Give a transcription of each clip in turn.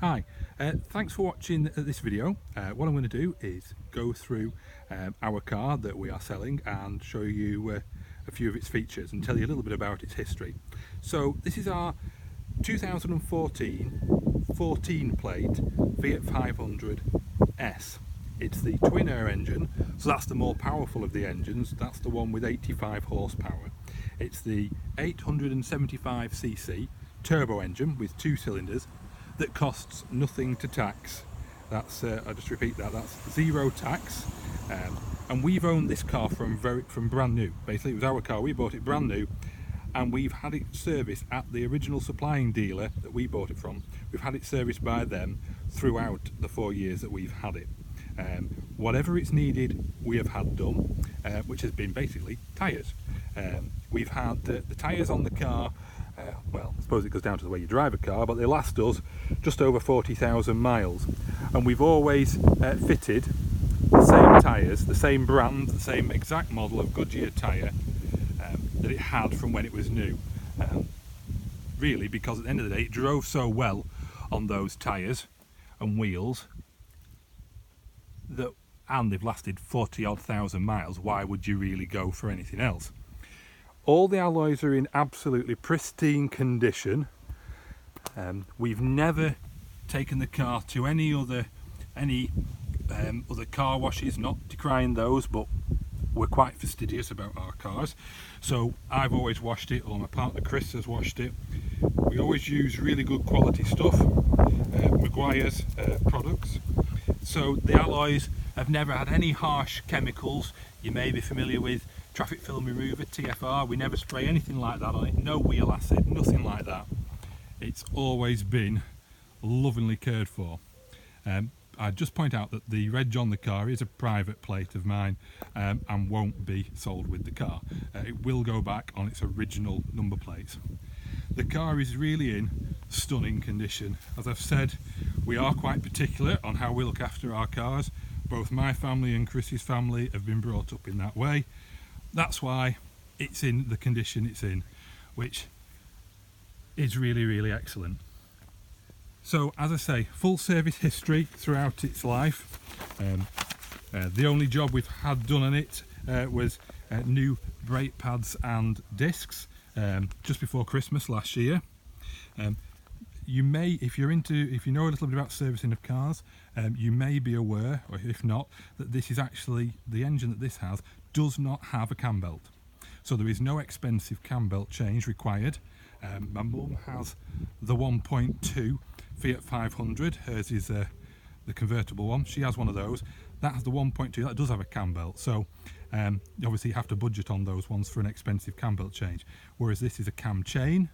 Hi, thanks for watching this video. What I'm going to do is go through our car that we are selling and show you a few of its features and tell you a little bit about its history. So this is our 2014 14 plate Fiat 500S. It's the twin air engine, so that's the more powerful of the engines. That's the one with 85 horsepower. It's the 875cc turbo engine with 2 cylinders that costs nothing to tax. That's I just repeat that's zero tax. And we've owned this car from brand new. Basically, it was our car. We bought it brand new, and we've had it serviced at the original supplying dealer that we bought it from. We've had it serviced by them throughout the 4 years that we've had it. Whatever it's needed, we have had done, which has been basically tyres. We've had the tyres on the car. Well, I suppose it goes down to the way you drive a car, but they last us just over 40,000 miles, and we've always fitted the same tyres, the same brand, the same exact model of Goodyear tyre that it had from when it was new. Really, because at the end of the day it drove so well on those tyres and wheels that, and they've lasted 40-odd thousand miles. Why would you really go for anything else? All the alloys are in absolutely pristine condition. We've never taken the car to any other car washes, not decrying those, but we're quite fastidious about our cars. So I've always washed it, or my partner Chris has washed it. We always use really good quality stuff, Maguire's products. So the alloys have never had any harsh chemicals. You may be familiar with traffic film remover, TFR. We never spray anything like that on it, no wheel acid, nothing like that. It's always been lovingly cared for. I'd just point out that the reg on the car is a private plate of mine, and won't be sold with the car. It will go back on its original number plates. The car is really in stunning condition. As I've said, we are quite particular on how we look after our cars. Both my family and Chris's family have been brought up in that way. That's why it's in the condition it's in, which is really, really excellent. So, as I say, full service history throughout its life. The only job we've had done on it was new brake pads and discs just before Christmas last year. You may, if you know a little bit about servicing of cars, you may be aware, or if not, that this is actually, the engine that this has does not have a cam belt. So there is no expensive cam belt change required. My mum has the 1.2 Fiat 500, hers is the convertible one. She has one of those. That has the 1.2, that does have a cam belt. So obviously you have to budget on those ones for an expensive cam belt change. Whereas this is a cam chain,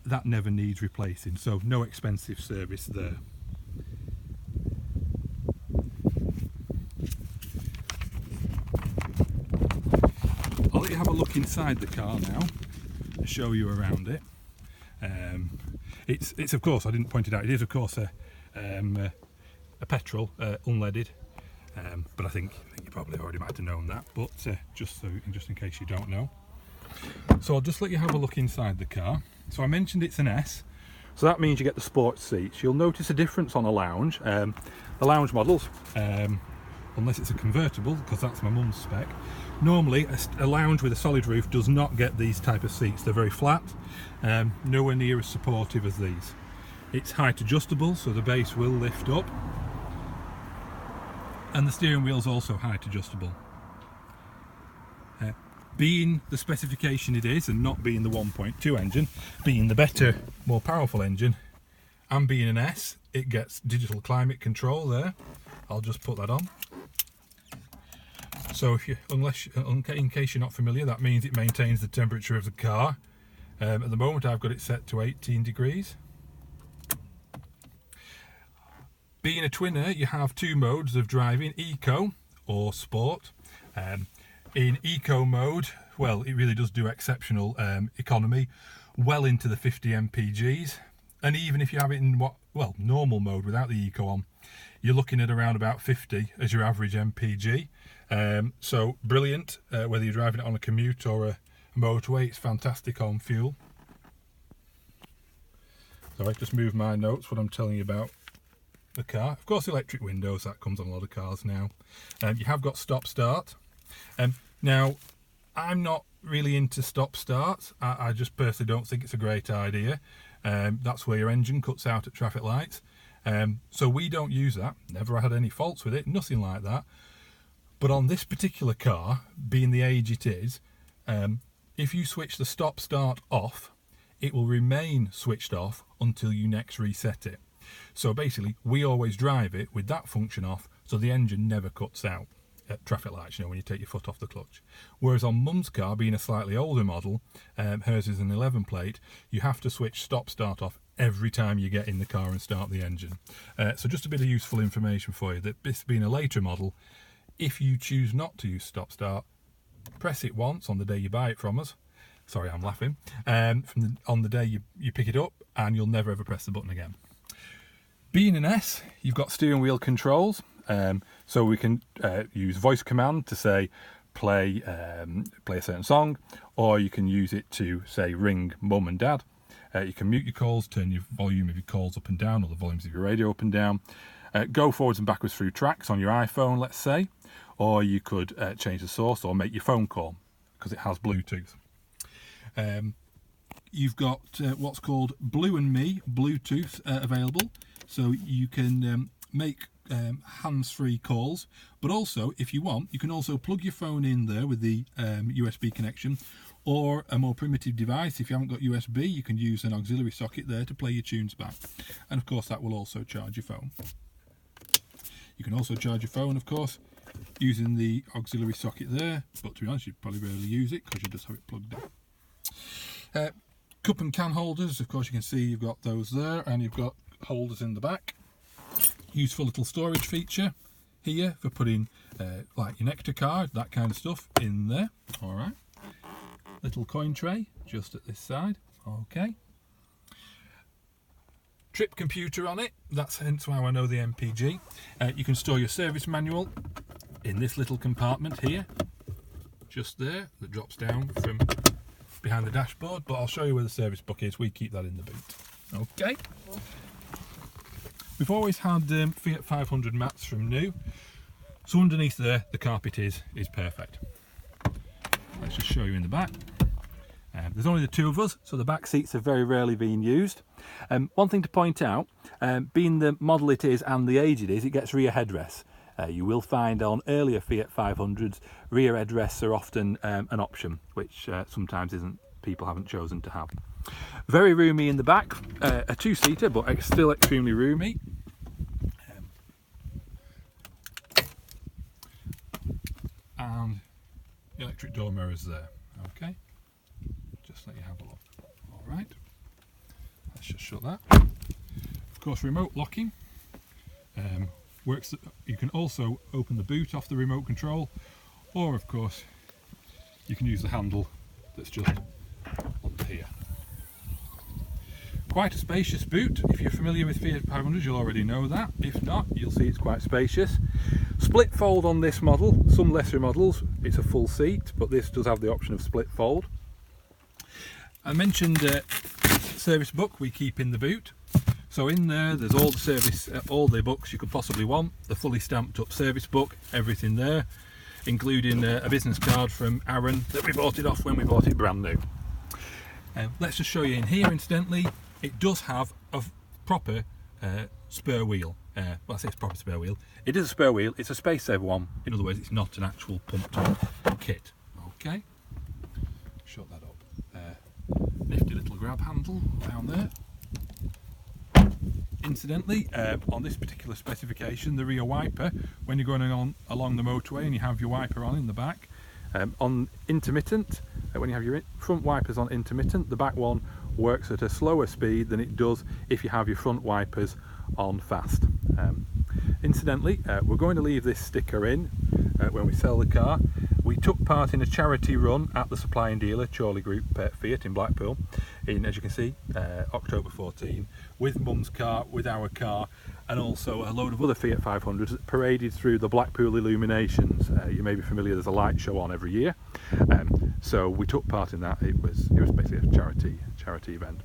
that never needs replacing, so no expensive service there. I'll let you have a look inside the car now and show you around it. It's of course, I didn't point it out, it is of course a petrol, unleaded, but I think you probably already might have known that, but just in case you don't know. So I'll just let you have a look inside the car. So I mentioned it's an S, so that means you get the sports seats. You'll notice a difference on a lounge. The lounge models, unless it's a convertible, because that's my mum's spec, normally a lounge with a solid roof does not get these type of seats. They're very flat, nowhere near as supportive as these. It's height adjustable, so the base will lift up, and the steering wheel is also height adjustable. Being the specification it is, and not being the 1.2 engine, being the better, more powerful engine, and being an S, it gets digital climate control there. I'll just put that on. So in case you're not familiar, that means it maintains the temperature of the car. At the moment I've got it set to 18 degrees. Being a twinner, you have two modes of driving, eco or sport. In eco mode, well, it really does do exceptional economy, well into the 50 mpgs, and even if you have it in normal mode without the eco on, you're looking at around about 50 as your average mpg. So brilliant, whether you're driving it on a commute or a motorway. It's fantastic on fuel. So I just move my notes, what I'm telling you about the car. Of course, electric windows, that comes on a lot of cars now. You have got stop start. Now, I'm not really into stop start. I just personally don't think it's a great idea. That's where your engine cuts out at traffic lights. So we don't use that. Never had any faults with it, nothing like that. But on this particular car, being the age it is, if you switch the stop start off, it will remain switched off until you next reset it. So basically, we always drive it with that function off, so the engine never cuts out at traffic lights, you know, when you take your foot off the clutch. Whereas on Mum's car, being a slightly older model, hers is an 11 plate, you have to switch stop start off every time you get in the car and start the engine. So just a bit of useful information for you, that this being a later model, if you choose not to use stop start, press it once on the day you buy it from us. Sorry, I'm laughing. On the day you pick it up, and you'll never ever press the button again. Being an S, you've got steering wheel controls. So we can use voice command to say play a certain song, or you can use it to say ring mum and dad. You can mute your calls, turn your volume of your calls up and down, or the volumes of your radio up and down. Go forwards and backwards through tracks on your iPhone, let's say, or you could change the source or make your phone call because it has Bluetooth. You've got what's called Blue and Me Bluetooth available, so you can make hands-free calls, but also, if you want, you can also plug your phone in there with the USB connection, or a more primitive device. If you haven't got USB, you can use an auxiliary socket there to play your tunes back, and of course that will also charge your phone. You can also charge your phone, of course, using the auxiliary socket there, but to be honest, you'd probably rarely use it because you just have it plugged in. Cup and can holders, of course you can see you've got those there, and you've got holders in the back. Useful little storage feature here for putting like your Nectar card, that kind of stuff in there. All right, little coin tray just at this side. Okay, trip computer on it, that's hence how I know the MPG. You can store your service manual in this little compartment here, just there, that drops down from behind the dashboard, but I'll show you where the service book is. We keep that in the boot. Okay. We've always had Fiat 500 mats from new, so underneath there the carpet is perfect. Let's just show you in the back. There's only the two of us, so the back seats are very rarely being used. One thing to point out, being the model it is and the age it is, it gets rear headrests. You will find on earlier Fiat 500s, rear headrests are often an option, which sometimes people haven't chosen to have. Very roomy in the back, a two-seater, but still extremely roomy. And the electric door mirrors there. Okay, just let you have a look. All right, let's just shut that. Of course, remote locking works. You can also open the boot off the remote control, or of course you can use the handle that's just under here. Quite a spacious boot. If you're familiar with Fiat 500s, you'll already know that. If not, you'll see it's quite spacious. Split fold on this model. Some lesser models it's a full seat, but this does have the option of split fold. I mentioned service book we keep in the boot. So in there, there's all the service, all the books you could possibly want. The fully stamped up service book, everything there, including a business card from Aaron that we bought it off when we bought it brand new. Let's just show you in here. Incidentally, it does have a proper spare wheel. Well, I say it's proper spare wheel. It is a spare wheel. It's a space saver one. In other words, it's not an actual pumped up kit. Okay. Shut that up. Nifty little grab handle down there. Incidentally, on this particular specification, the rear wiper, when you're going along the motorway and you have your wiper on in the back, on intermittent, when you have your front wipers on intermittent, the back one works at a slower speed than it does if you have your front wipers on fast. Incidentally, we're going to leave this sticker in when we sell the car. We took part in a charity run at the supplying dealer, Chorley Group Fiat in Blackpool, in, as you can see, October 14, with Mum's car, with our car, and also a load of other Fiat 500s that paraded through the Blackpool illuminations. You may be familiar, there's a light show on every year, so we took part in that. It was basically a charity event.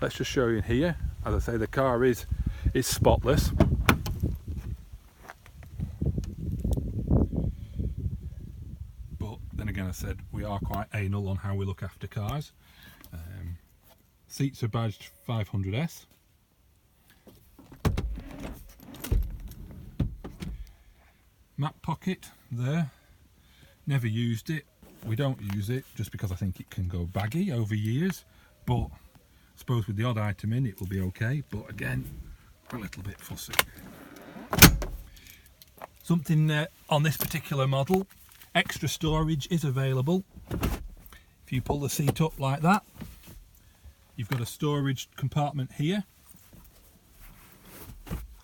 Let's just show you in here. As I say, the car is spotless. said, we are quite anal on how we look after cars. Seats are badged 500S. Map pocket there, never used it. We don't use it just because I think it can go baggy over years, but I suppose with the odd item in it will be okay, but again, we're a little bit fussy. Something on this particular model, extra storage is available. If you pull the seat up like that, you've got a storage compartment here.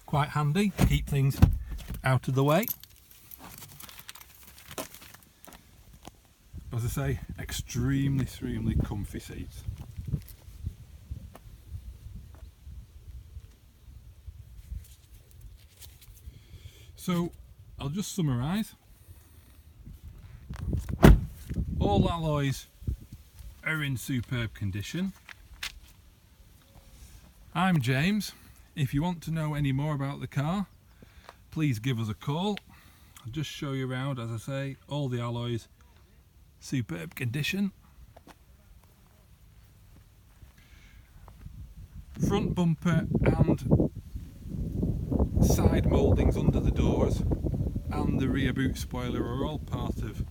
Quite handy to keep things out of the way. As I say, extremely comfy seats. So I'll just summarise. All alloys are in superb condition. I'm James. If you want to know any more about the car, please give us a call. I'll just show you around. As I say, all the alloys superb condition. Front bumper and side mouldings under the doors and the rear boot spoiler are all part of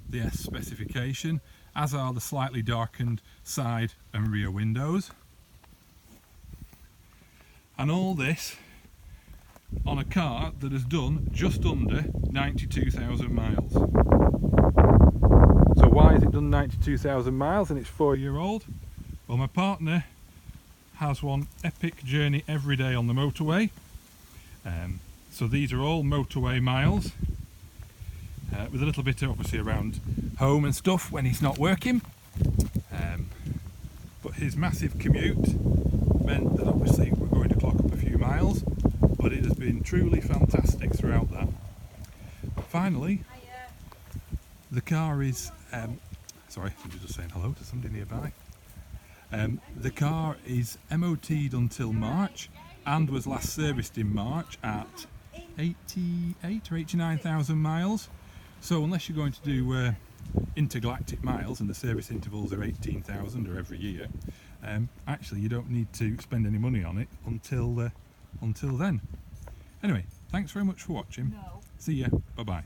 the S specification, as are the slightly darkened side and rear windows. And all this on a car that has done just under 92,000 miles. So why has it done 92,000 miles and it's 4-year-old? Well, my partner has one epic journey every day on the motorway. So these are all motorway miles, with a little bit obviously around home and stuff when he's not working. But his massive commute meant that obviously we're going to clock up a few miles, but it has been truly fantastic throughout that. Finally, the car is, sorry, I'm just saying hello to somebody nearby. The car is MOT'd until March and was last serviced in March at 88 or 89,000 miles. So unless you're going to do intergalactic miles and the service intervals are 18,000 or every year, actually you don't need to spend any money on it until then. Anyway, thanks very much for watching. See ya. Bye bye.